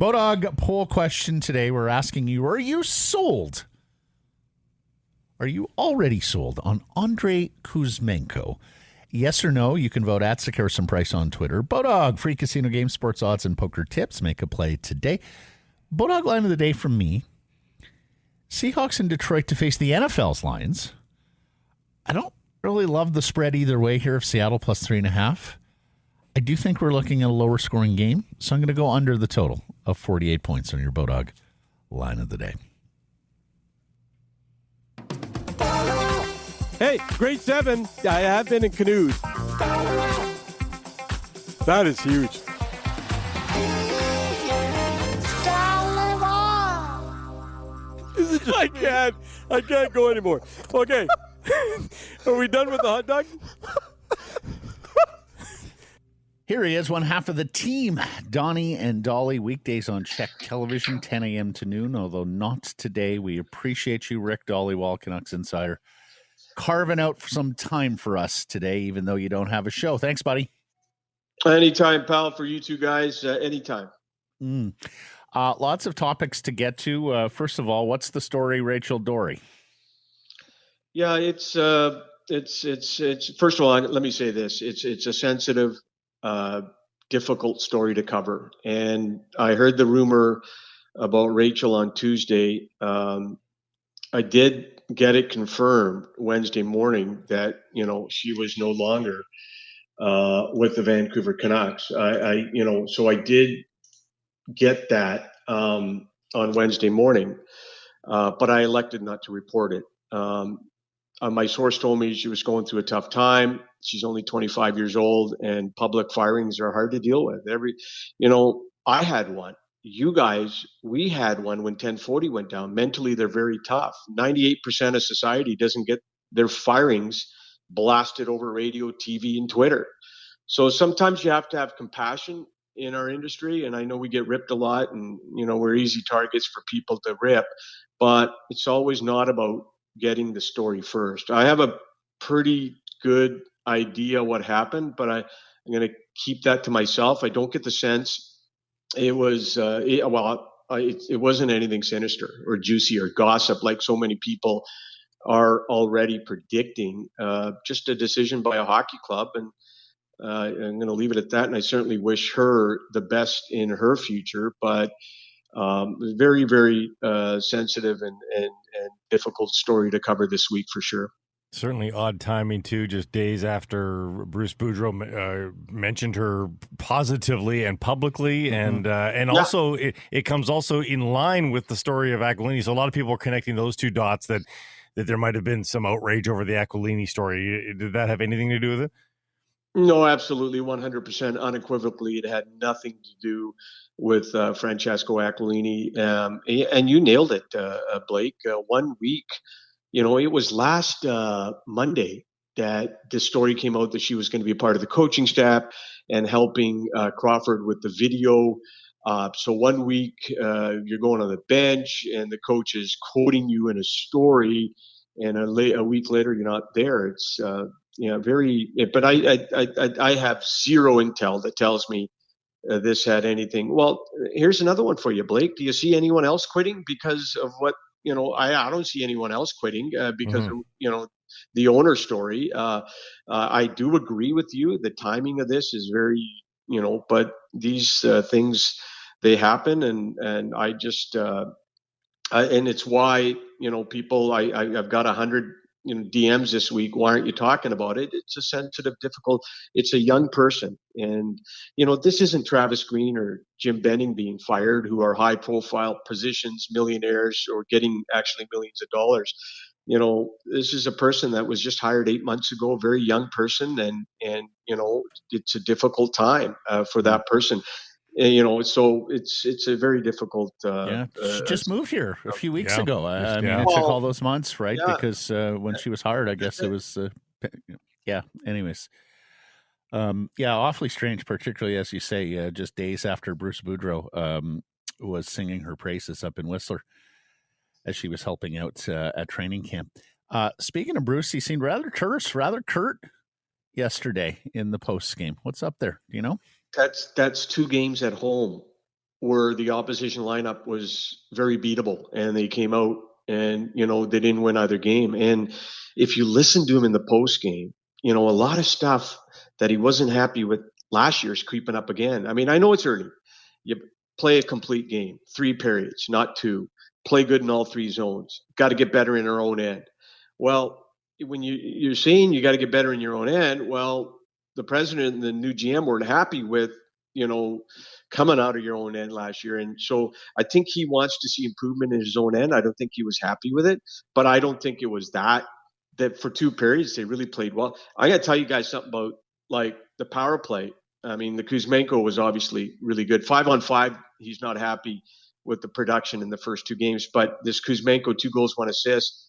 Bodog poll question today. We're asking you, are you sold? Are you already sold on Andrei Kuzmenko? Yes or no? You can vote at Sekeres and Price on Twitter. Bodog, free casino game, sports odds, and poker tips. Make a play today. Bodog line of the day from me. Seahawks in Detroit to face the NFL's Lions. I don't really love the spread either way here of Seattle plus 3.5. I do think we're looking at a lower scoring game, so I'm going to go under the total of 48 points on your Bodog line of the day. Hey, grade 7, I have been in canoes. That is huge. I can't go anymore. Okay. Are we done with the hot dog? Here he is, one half of the team, Donnie and Dolly, weekdays on Czech Television, 10 a.m. to noon, although not today. We appreciate you, Rick Dhaliwal, Canucks Insider, carving out some time for us today, even though you don't have a show. Thanks, buddy. Anytime, pal, for you two guys, anytime. Lots of topics to get to. First of all, what's the story, Rachel Doerrie? Yeah, it's first of all, let me say this. It's a sensitive, difficult story to cover. And I heard the rumor about Rachel on Tuesday. I did get it confirmed Wednesday morning that, she was no longer with the Vancouver Canucks. So I did get that on Wednesday morning, but I elected not to report it. My source told me she was going through a tough time. She's only 25 years old, and public firings are hard to deal with. I had one. You guys, we had one when 1040 went down. Mentally, they're very tough. 98% of society doesn't get their firings blasted over radio, TV, and Twitter. So sometimes you have to have compassion in our industry. And I know we get ripped a lot, and, we're easy targets for people to rip. But it's always not about getting the story first. I have a pretty good idea what happened, but I'm going to keep that to myself. I don't get the sense it was it wasn't anything sinister or juicy or gossip like so many people are already predicting. Just a decision by a hockey club, and I'm going to leave it at that. And I certainly wish her the best in her future, but very, very sensitive and difficult story to cover this week for sure. Certainly odd timing, too, just days after Bruce Boudreau mentioned her positively and publicly. Mm-hmm. And also it comes also in line with the story of Aquilini. So a lot of people are connecting those two dots that there might have been some outrage over the Aquilini story. Did that have anything to do with it? No, absolutely. 100% unequivocally. It had nothing to do with Francesco Aquilini. And you nailed it, Blake. 1 week. It was last Monday that this story came out that she was going to be a part of the coaching staff and helping Crawford with the video. So 1 week you're going on the bench and the coach is quoting you in a story, and a week later you're not there. It's but I have zero intel that tells me this had anything. Well, here's another one for you, Blake. Do you see anyone else quitting because of what? I don't see anyone else quitting because of, the owner story. I do agree with you. The timing of this is very, but these things, they happen. And I just, and it's why, people, I've got 100, DMs this week. Why aren't you talking about it? It's a sensitive, difficult, it's a young person. And, this isn't Travis Green or Jim Benning being fired, who are high profile positions, millionaires, or getting actually millions of dollars. This is a person that was just hired 8 months ago, a very young person. And it's a difficult time for that person. So it's a very difficult. She just moved here a few weeks ago. I mean, it took all those months, right? Yeah. Because when she was hired, I guess it was. Anyways, awfully strange, particularly as you say, just days after Bruce Boudreau was singing her praises up in Whistler as she was helping out at training camp. Speaking of Bruce, he seemed rather terse, rather curt yesterday in the post game. What's up there? Do you know? That's 2 games at home. where the opposition lineup was very beatable, and they came out and, they didn't win either game. And if you listen to him in the post game, a lot of stuff that he wasn't happy with last year is creeping up again. I mean, I know it's early. You play a complete game, 3 periods, not 2. Play good in all 3 zones. Got to get better in our own end. Well, when you're saying you got to get better in your own end, well, the president and the new GM weren't happy with, coming out of your own end last year. And so I think he wants to see improvement in his own end. I don't think he was happy with it, but I don't think it was that for 2 periods they really played well. I got to tell you guys something about like the power play. I mean, the Kuzmenko was obviously really good. 5-on-5, he's not happy with the production in the first 2 games, but this Kuzmenko, 2 goals, 1 assist.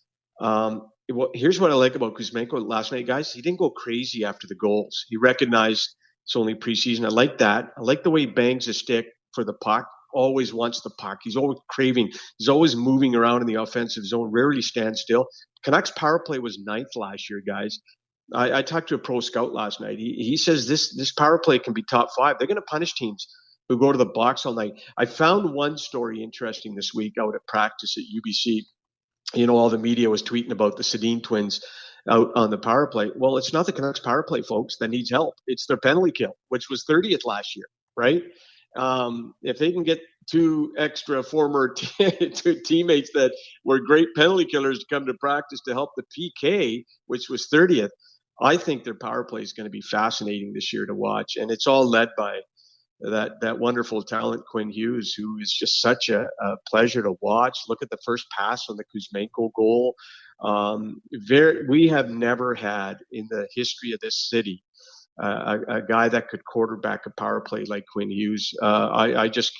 Here's what I like about Kuzmenko last night, guys. He didn't go crazy after the goals. He recognized it's only preseason. I like that. I like the way he bangs a stick for the puck. Always wants the puck. He's always craving. He's always moving around in the offensive zone. Rarely stands still. Canucks power play was 9th last year, guys. I talked to a pro scout last night. He says this power play can be top 5. They're going to punish teams who go to the box all night. I found one story interesting this week out at practice at UBC. All the media was tweeting about the Sedin twins out on the power play. Well, it's not the Canucks power play, folks, that needs help. It's their penalty kill, which was 30th last year, right? If they can get 2 extra former teammates that were great penalty killers to come to practice to help the PK, which was 30th, I think their power play is going to be fascinating this year to watch. And it's all led by that wonderful talent, Quinn Hughes, who is just such a pleasure to watch. Look at the first pass on the Kuzmenko goal. We have never had in the history of this city a guy that could quarterback a power play like Quinn Hughes. I just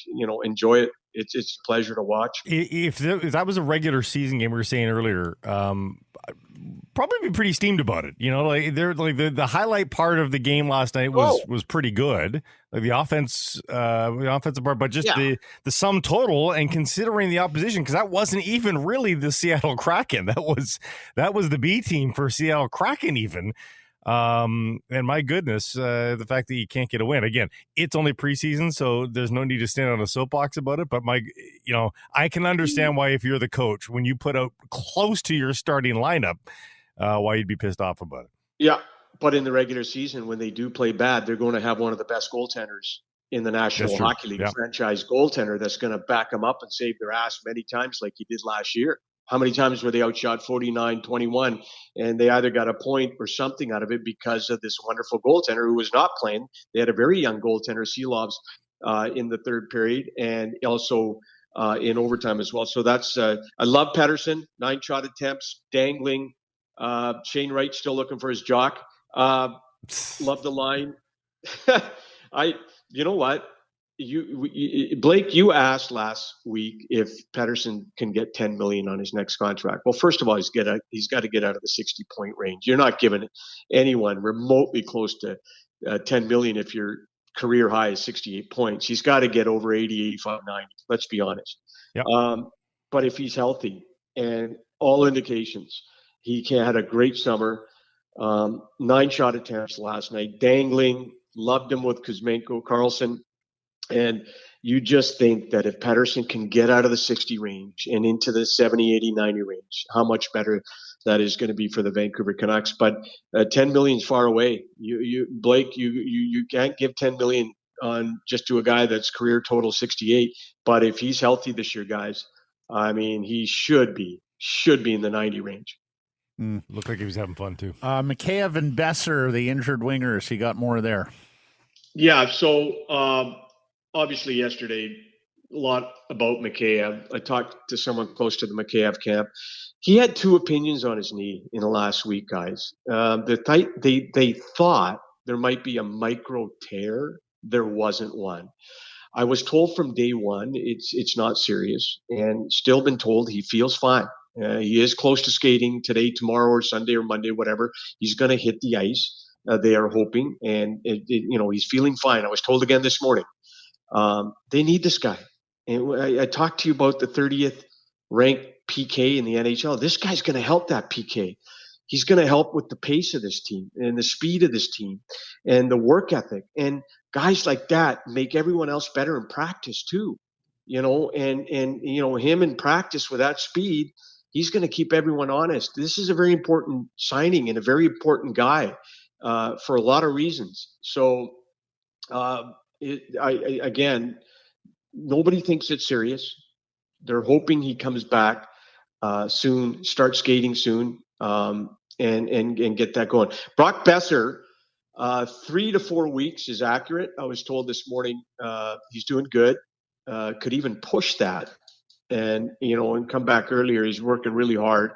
enjoy it. It's a pleasure to watch. If that was a regular season game, we were saying earlier, probably be pretty steamed about it. The highlight part of the game last night was pretty good. Like the offensive part, but just the sum total, and considering the opposition, because that wasn't even really the Seattle Kraken. That was the B team for Seattle Kraken even. And my goodness, the fact that you can't get a win again, it's only preseason, so there's no need to stand on a soapbox about it. But I can understand why, if you're the coach, when you put out close to your starting lineup, why you'd be pissed off about it. Yeah. But in the regular season, when they do play bad, they're going to have one of the best goaltenders in the National Hockey League, franchise goaltender that's going to back them up and save their ass many times like he did last year. How many times were they outshot 49-21, and they either got a point or something out of it because of this wonderful goaltender who was not playing? They had a very young goaltender, Seelovs, in the 3rd period, and also in overtime as well. So that's I love Pettersson, 9 shot attempts, dangling. Shane Wright still looking for his jock. Love the line. You know what? Blake, you asked last week if Pettersson can get $10 million on his next contract. Well, first of all, he's got to get out of the 60-point range. You're not giving anyone remotely close to $10 million if your career high is 68 points. He's got to get over 80, 85, 90. Let's be honest. Yep. But if he's healthy, and all indications, he had a great summer. 9 shot attempts last night, dangling. Loved him with Kuzmenko, Carlson. And you just think that if Pettersson can get out of the 60 range and into the 70, 80, 90 range, how much better that is going to be for the Vancouver Canucks. But 10 million is far away. Blake, you can't give 10 million on just to a guy that's career total 68. But if he's healthy this year, guys, I mean, he should be in the 90 range. Looked like he was having fun too. Mikheyev and Besser, the injured wingers, he got more there. Yeah, so obviously yesterday, a lot about Mikheyev. I talked to someone close to the Mikheyev camp. He had 2 opinions on his knee in the last week, guys. They thought there might be a micro tear. There wasn't one. I was told from day one it's not serious, and still been told he feels fine. He is close to skating today, tomorrow, or Sunday or Monday, whatever. He's going to hit the ice. They are hoping, and he's feeling fine. I was told again this morning. They need this guy. And I talked to you about the 30th ranked PK in the NHL. This guy's going to help that PK. He's going to help with the pace of this team and the speed of this team and the work ethic. And guys like that make everyone else better in practice too. and him in practice with that speed, he's going to keep everyone honest. This is a very important signing and a very important guy for a lot of reasons. So, again, nobody thinks it's serious. They're hoping he comes back soon, start skating soon, and get that going. Brock Besser, 3 to 4 weeks is accurate. I was told this morning he's doing good. Could even push that, and come back earlier. He's working really hard.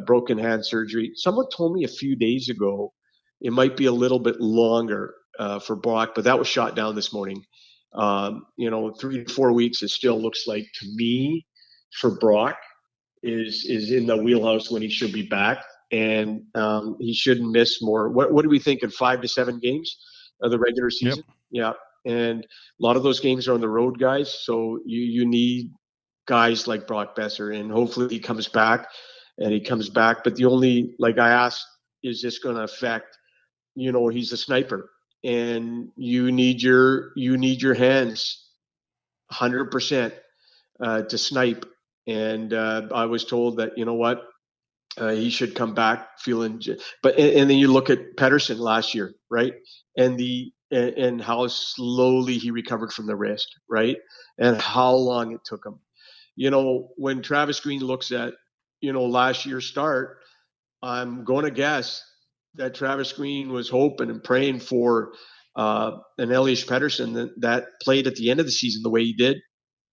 Broken hand surgery. Someone told me a few days ago it might be a little bit longer for Brock, but that was shot down this morning. 3 to 4 weeks, it still looks like to me for Brock is in the wheelhouse when he should be back, and he shouldn't miss more. What do we think in 5 to 7 games of the regular season? Yep. Yeah, and a lot of those games are on the road, guys. So you need guys like Brock Besser, and hopefully he comes back. But the only, like I asked, is this going to affect? He's a sniper, and you need your hands 100% to snipe. And I was told that he should come back feeling. But and then you look at Pettersson last year, right? And how slowly he recovered from the wrist, right? And how long it took him. When Travis Green looks at last year's start, I'm going to guess that Travis Green was hoping and praying for an Elias Pettersson that played at the end of the season the way he did.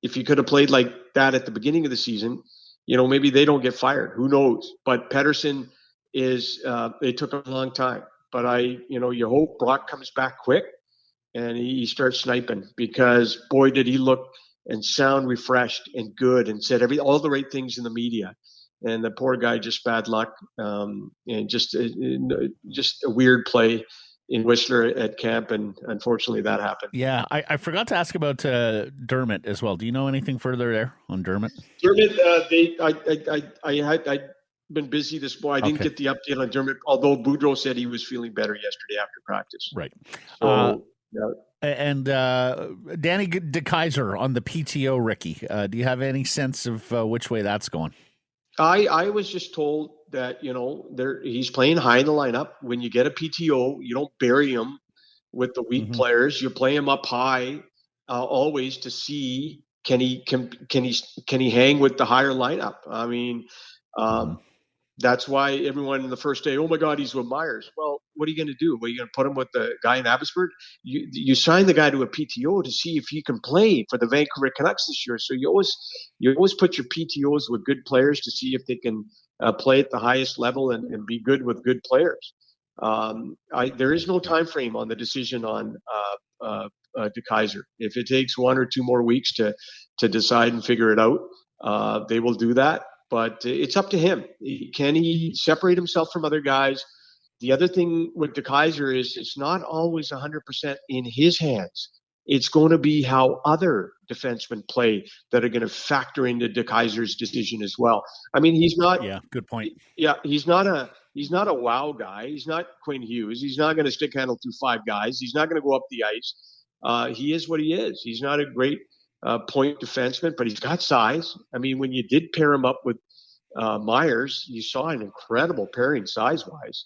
If he could have played like that at the beginning of the season, maybe they don't get fired. Who knows? But Pettersson it took a long time. But you hope Brock comes back quick and he starts sniping, because boy, did he look and sound refreshed and good and said all the right things in the media. And the poor guy, just bad luck, and just a weird play in Whistler at camp, and unfortunately that happened. Yeah, I forgot to ask about Dermott as well. Do you know anything further there on Dermott? Dermott, I'd been busy this morning. I didn't get the update on Dermott, although Boudreau said he was feeling better yesterday after practice. Right. So, yeah. And Danny DeKeyser on the PTO, Ricky. Do you have any sense of which way that's going? I was just told that, he's playing high in the lineup. When you get a PTO, you don't bury him with the weak players. You play him up high always to see can he hang with the higher lineup. I mean, that's why everyone in the first day, oh my God, he's with Myers. Well, what are you going to do? Are you going to put him with the guy in Abbotsford? You sign the guy to a PTO to see if he can play for the Vancouver Canucks this year. So you always put your PTOs with good players to see if they can play at the highest level and be good with good players. There is no time frame on the decision on DeKeyser. If it takes 1 or 2 more weeks to decide and figure it out, they will do that. But it's up to him. Can he separate himself from other guys? The other thing with DeKeyser is it's not always 100% in his hands. It's going to be how other defensemen play that are going to factor into DeKeyser's decision as well. I mean, he's not. Yeah, good point. Yeah, he's not a wow guy. He's not Quinn Hughes. He's not going to stick handle through 5 guys. He's not going to go up the ice. He is what he is. He's not a great point defenseman, but he's got size. I mean, when you did pair him up with Myers, you saw an incredible pairing size-wise.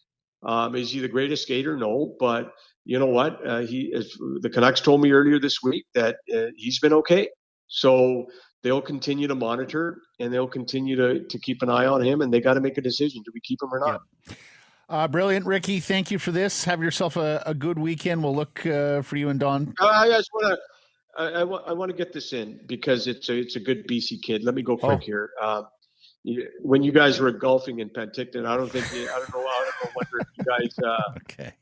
Is he the greatest skater? No, but you know what? The Canucks told me earlier this week that he's been okay. So they'll continue to monitor and they'll continue to keep an eye on him, and they got to make a decision: do we keep him or not? Yeah. Brilliant, Ricky. Thank you for this. Have yourself a good weekend. We'll look for you and Don. I just want to. I want to get this in because it's a good BC kid. Let me go quick here. When you guys were golfing in Penticton, I don't wonder if you guys. Okay.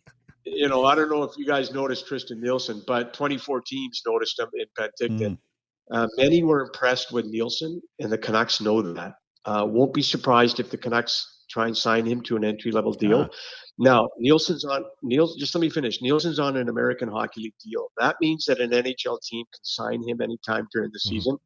I don't know if you guys noticed Tristen Nielsen, but 24 teams noticed him in Penticton. Many were impressed with Nielsen, and the Canucks know that. Won't be surprised if the Canucks try and sign him to an entry-level deal. Now, just let me finish. Nielsen's on an American Hockey League deal. That means that an NHL team can sign him anytime during the season.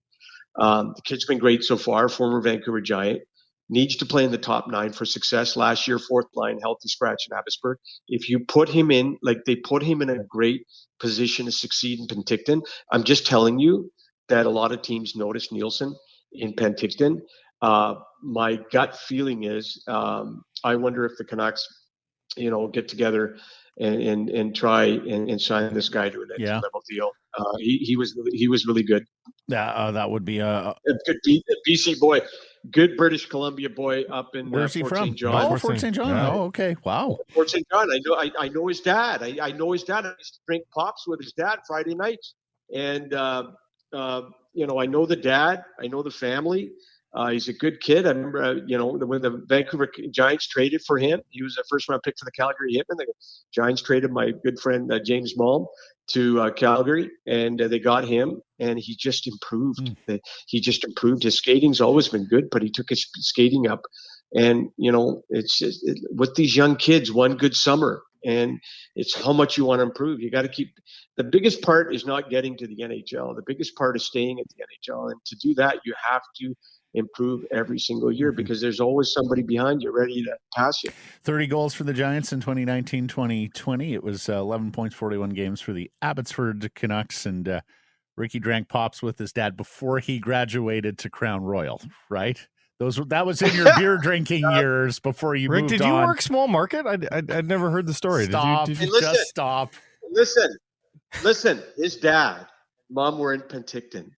The kid's been great so far, former Vancouver Giant. Needs to play in the top 9 for success. Last year, 4th line, healthy scratch in Abbotsford. If you put him in, like they put him in a great position to succeed in Penticton, I'm just telling you that a lot of teams noticed Nielsen in Penticton. My gut feeling is I wonder if the Canucks, get together and try and sign this guy to an entry-level deal. He was really good. Yeah, that would be a good BC boy, good British Columbia boy up in where's he Fort from? St. John. Oh, Fort St. John. Yeah. Oh, okay. Wow. Fort St. John. I know his dad. I know his dad. I used to drink pops with his dad Friday nights, and I know the dad. I know the family. He's a good kid. I remember, when the Vancouver Giants traded for him, he was a first-round pick for the Calgary Hitmen. The Giants traded my good friend James Malm to Calgary, and they got him, and he just improved. He just improved. His skating's always been good, but he took his skating up. And, it's just with these young kids, one good summer, and it's how much you want to improve. You got to keep – the biggest part is not getting to the NHL. The biggest part is staying at the NHL. And to do that, you have to – improve every single year because there's always somebody behind you ready to pass you. 30 goals for the Giants in 2019-2020. It was 11 points, 41 games for the Abbotsford Canucks, and Ricky drank pops with his dad before he graduated to Crown Royal, right? That was in your beer drinking years before you Rick, moved on. did you work small market? I'd never heard the story. Stop. Did you Just stop. Listen, his dad, mom were in Penticton.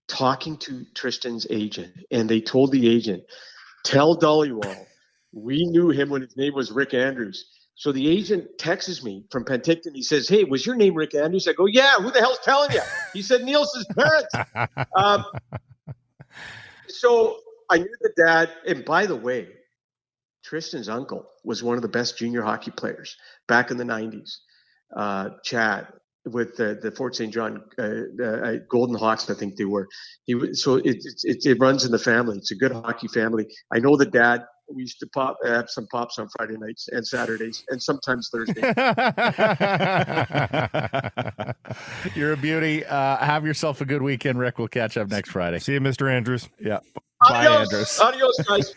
Talking to Tristen's agent, and they told the agent, tell Dhaliwal, we knew him when his name was Rick Andrews. So the agent texts me from Penticton. He says, hey, was your name Rick Andrews? I go, yeah, who the hell's telling you? He said, Nielsen's parents. So I knew the dad. And by the way, Tristen's uncle was one of the best junior hockey players back in the 90s, Chad. With the Fort St. John Golden Hawks, I think they were. It runs in the family. It's a good hockey family. I know the dad. We used to have some pops on Friday nights and Saturdays, and sometimes Thursdays. You're a beauty. Have yourself a good weekend, Rick. We'll catch up next Friday. See you, Mr. Andrews. Yeah. Adios. Bye, Andrews. Adios, guys.